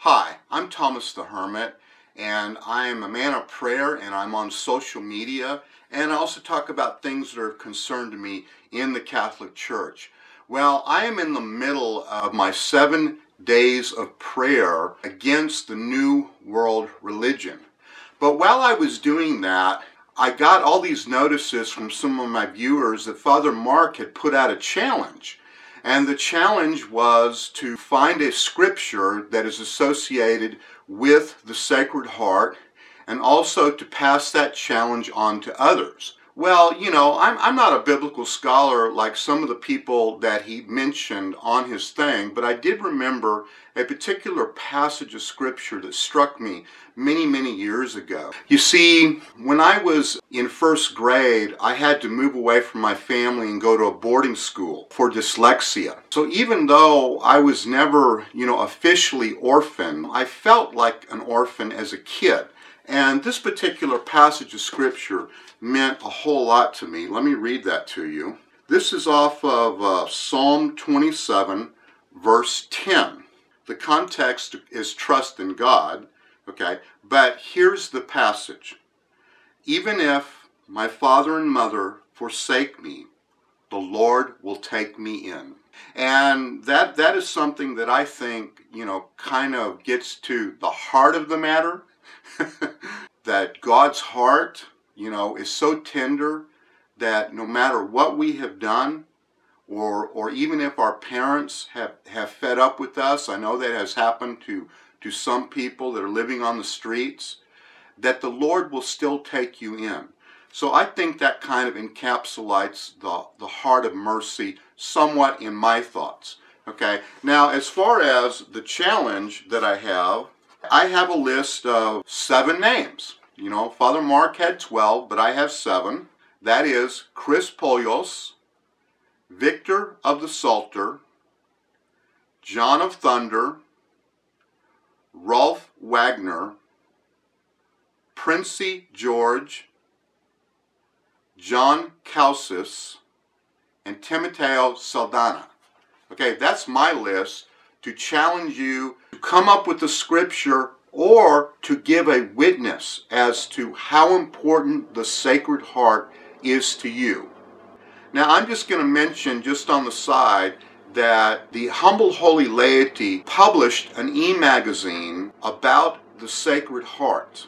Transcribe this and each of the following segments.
Hi, I'm Thomas the Hermit, and I am a man of prayer, and I'm on social media, and I also talk about things that are of concern to me in the Catholic Church. Well, I am in the middle of my 7 days of prayer against the New World Religion. But while I was doing that, I got all these notices from some of my viewers that Father Mark had put out a challenge. And the challenge was to find a scripture that is associated with the Sacred Heart and also to pass that challenge on to others. Well, I'm not a biblical scholar like some of the people that he mentioned on his thing, but I did remember a particular passage of scripture that struck me many, many years ago. You see, when I was in first grade, I had to move away from my family and go to a boarding school for dyslexia. So even though I was never, officially orphaned, I felt like an orphan as a kid. And this particular passage of scripture meant a whole lot to me. Let me read that to you. This is off of Psalm 27, verse 10. The context is trust in God, okay? But here's the passage. Even if my father and mother forsake me, the Lord will take me in. And that is something that I think, kind of gets to the heart of the matter. That God's heart, is so tender that no matter what we have done, or even if our parents have fed up with us, I know that has happened to some people that are living on the streets, that the Lord will still take you in. So I think that kind of encapsulates the heart of mercy somewhat in my thoughts. Okay, now as far as the challenge that I have a list of 7 names. Father Mark had 12, but I have 7. That is Chris Polios, Victor of the Psalter, John of Thunder, Rolf Wagner, Princey George, John Calcis, and Timoteo Saldana. Okay, that's my list to challenge you to come up with the scripture or to give a witness as to how important the Sacred Heart is to you. Now, I'm just going to mention just on the side that the Humble Holy Laity published an e-magazine about the Sacred Heart.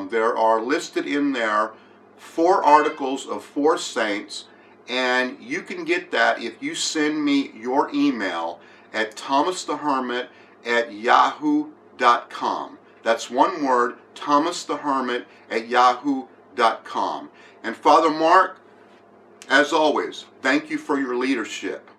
There are listed in there 4 articles of 4 saints, and you can get that if you send me your email at thomasthehermit@yahoo.com. That's one word, thomasthehermit@yahoo.com. And Father Mark, as always, thank you for your leadership.